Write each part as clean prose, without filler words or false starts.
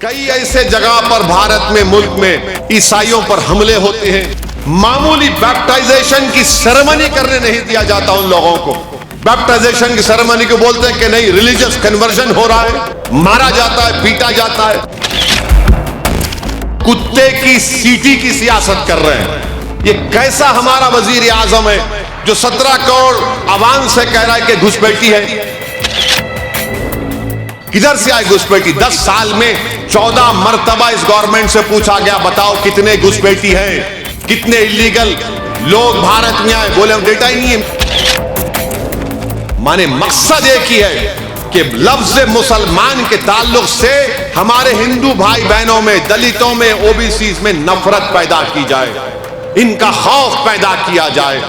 कई ऐसे जगह पर भारत में, मुल्क में ईसाइयों पर हमले होते हैं। मामूली बैप्टाइजेशन की सेरेमनी करने नहीं दिया जाता उन लोगों को। बैप्टाइजेशन की सेरेमनी को बोलते हैं कि नहीं, रिलीजियस कन्वर्जन हो रहा है, मारा जाता है, पीटा जाता है। कुत्ते की सीटी की सियासत कर रहे हैं। ये कैसा हमारा वजीर आजम है जो 17 करोड़ आवाम से कह रहा है कि घुसपैठी है। किधर से आई घुसपैठी? 10 साल में 14 मर्तबा इस गवर्नमेंट से पूछा गया, बताओ कितने घुसपैठी हैं, कितने इलीगल लोग भारत में आए। बोले हम डेटा ही नहीं है। माने मकसद एक ही है कि लफ्ज मुसलमान के ताल्लुक से हमारे हिंदू भाई बहनों में, दलितों में, ओबीसी में नफरत पैदा की जाए, इनका खौफ पैदा किया जाए।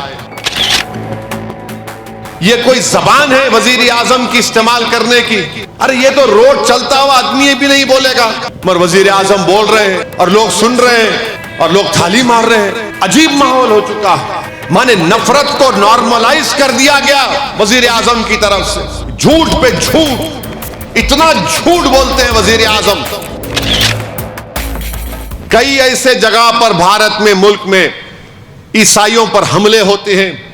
ये कोई जबान है वजीर आजम की इस्तेमाल करने की? अरे ये तो रोड चलता हुआ आदमी भी नहीं बोलेगा, मगर वजीर आजम बोल रहे हैं और लोग सुन रहे हैं और लोग थाली मार रहे हैं। अजीब माहौल हो चुका है। माने नफरत को नॉर्मलाइज कर दिया गया वजीर आजम की तरफ से। झूठ पे झूठ, इतना झूठ बोलते हैं वजीर आजम। कई ऐसे जगह पर भारत में, मुल्क में ईसाइयों पर हमले होते हैं।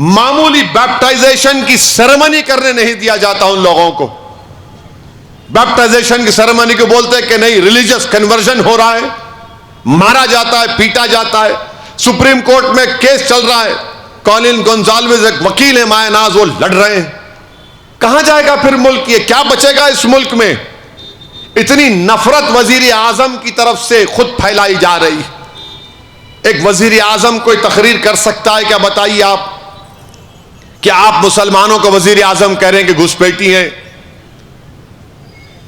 मामूली बैप्टाइजेशन की सेरेमनी करने नहीं दिया जाता उन लोगों को। बैप्टाइजेशन की सेरेमनी को बोलते हैं कि नहीं, रिलीजियस कन्वर्जन हो रहा है, मारा जाता है, पीटा जाता है। सुप्रीम कोर्ट में केस चल रहा है। कॉलिन गोंजाल्विस एक वकील है, मायनाज, वो लड़ रहे हैं। कहां जाएगा फिर मुल्क? ये क्या बचेगा इस मुल्क में? इतनी नफरत वजीर आजम की तरफ से खुद फैलाई जा रही। एक वजीर आजम कोई तकरीर कर सकता है क्या? बताइए आप। क्या आप मुसलमानों को वजीर आजम कह रहे हैं कि घुसपैठी हैं,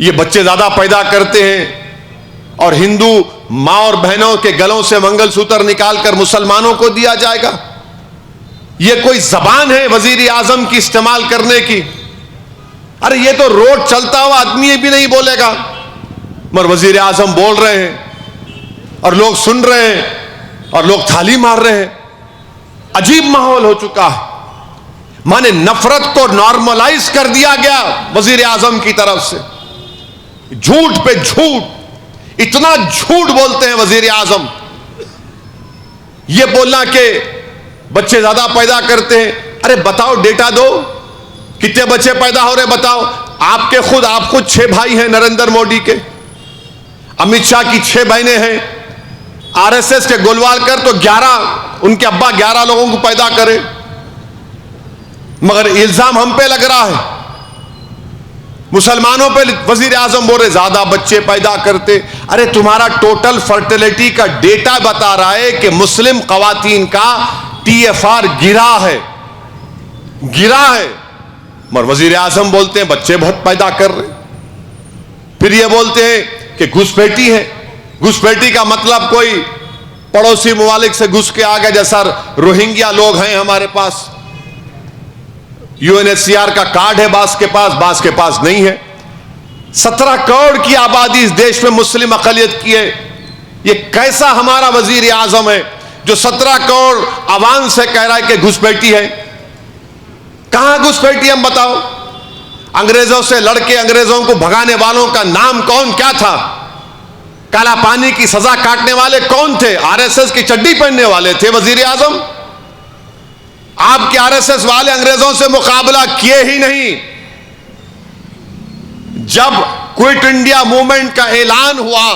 ये बच्चे ज्यादा पैदा करते हैं, और हिंदू मां और बहनों के गलों से मंगलसूत्र निकालकर मुसलमानों को दिया जाएगा? ये कोई जबान है वजीर आजम की इस्तेमाल करने की? अरे ये तो रोड चलता हुआ आदमी भी नहीं बोलेगा, मगर वजीर आजम बोल रहे हैं और लोग सुन रहे हैं और लोग थाली मार रहे हैं। अजीब माहौल हो चुका है। माने नफरत को नॉर्मलाइज कर दिया गया वजीर आजम की तरफ से। झूठ पे झूठ, इतना झूठ बोलते हैं वजीर आजम। ये बोलना कि बच्चे ज्यादा पैदा करते हैं। अरे बताओ, डेटा दो, कितने बच्चे पैदा हो रहे बताओ। आप खुद 6 भाई हैं नरेंद्र मोदी के, अमित शाह की 6 बहनें हैं, आरएसएस के गोलवालकर तो 11, उनके अब्बा 11 लोगों को पैदा करे, मगर इल्जाम हम पे लग रहा है, मुसलमानों पे वजीर आजम बोल रहे ज्यादा बच्चे पैदा करते। अरे तुम्हारा टोटल फर्टिलिटी का डेटा बता रहा है कि मुस्लिम खवातीन का TFR गिरा है, मगर वजीर आजम बोलते हैं बच्चे बहुत पैदा कर रहे। फिर ये बोलते हैं कि घुसपैठी है। घुसपैठी का मतलब कोई पड़ोसी ममालिक से घुस के आ गया, जैसा रोहिंग्या लोग हैं हमारे पास। UNHCR का कार्ड है बास के पास नहीं है। 17 करोड़ की आबादी इस देश में मुस्लिम अकलियत की है। ये कैसा हमारा वजीर आजम है जो 17 करोड़ आवाम से कह रहा है कि घुसपैठी है? कहां घुसपैठी? हम बताओ। अंग्रेजों से लड़के अंग्रेजों को भगाने वालों का नाम क्या था? काला पानी की सजा काटने वाले कौन थे? RSS की चड्डी पहनने वाले थे वजीर आजम। आपके RSS वाले अंग्रेजों से मुकाबला किए ही नहीं। जब क्विट इंडिया मूवमेंट का ऐलान हुआ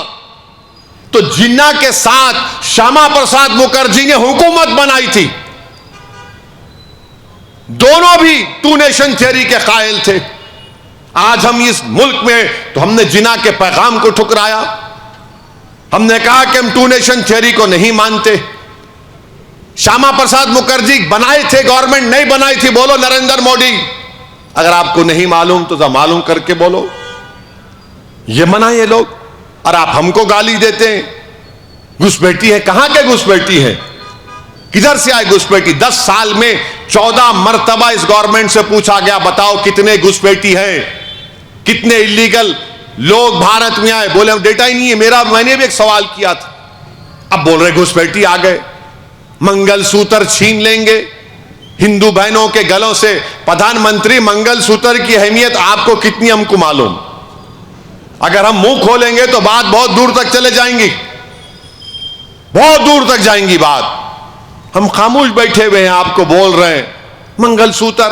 तो जिन्ना के साथ श्यामा प्रसाद मुखर्जी ने हुकूमत बनाई थी। दोनों भी 2 नेशन थ्योरी के कायल थे। आज हम इस मुल्क में तो हमने जिन्ना के पैगाम को ठुकराया। हमने कहा कि हम 2 नेशन थ्योरी को नहीं मानते। श्यामा प्रसाद मुखर्जी बनाए थे, गवर्नमेंट नहीं बनाई थी। बोलो नरेंद्र मोदी, अगर आपको नहीं मालूम तो मालूम करके बोलो। ये मना ये लोग, और आप हमको गाली देते हैं। घुसपैठी है? कहां के घुसपैठी है? किधर से आई घुसपैठी? 10 साल में 14 मर्तबा इस गवर्नमेंट से पूछा गया, बताओ कितने घुसपैठी हैं, कितने इलीगल लोग भारत में आए। बोले हम डेटा ही नहीं है। मैंने भी एक सवाल किया था, अब बोल रहे घुसपैठी आ गए। मंगलसूत्र छीन लेंगे हिंदू बहनों के गलों से। प्रधानमंत्री, मंगलसूत्र की अहमियत आपको कितनी, हमको मालूम। अगर हम मुंह खोलेंगे तो बात बहुत दूर तक चले जाएंगी, बहुत दूर तक जाएंगी बात। हम खामोश बैठे हुए हैं, आपको बोल रहे हैं मंगलसूत्र।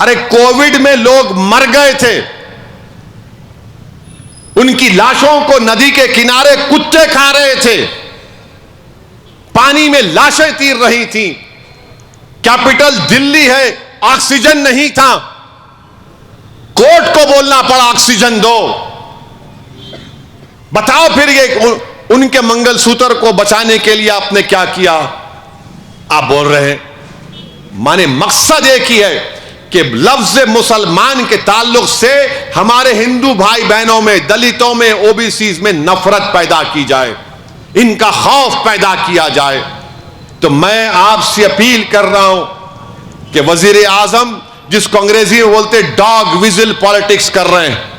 अरे कोविड में लोग मर गए थे, उनकी लाशों को नदी के किनारे कुत्ते खा रहे थे, पानी में लाशें तीर रही थी। कैपिटल दिल्ली है, ऑक्सीजन नहीं था, कोर्ट को बोलना पड़ा ऑक्सीजन दो। बताओ फिर ये उनके मंगलसूत्र को बचाने के लिए आपने क्या किया? आप बोल रहे हैं। माने मकसद एक ही है कि लफ्ज मुसलमान के ताल्लुक से हमारे हिंदू भाई बहनों में, दलितों में, ओबीसीज में नफरत पैदा की जाए, इनका खौफ पैदा किया जाए। तो मैं आपसे अपील कर रहा हूं कि वजीर आजम, जिसको अंग्रेजी में बोलते डॉग विजिल पॉलिटिक्स कर रहे हैं,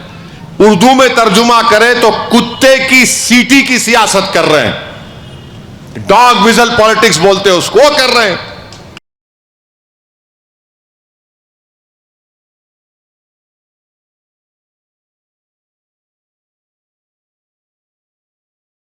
उर्दू में तर्जुमा करें तो कुत्ते की सीटी की सियासत कर रहे हैं। डॉग विजिल पॉलिटिक्स बोलते हैं उसको, वो कर रहे हैं।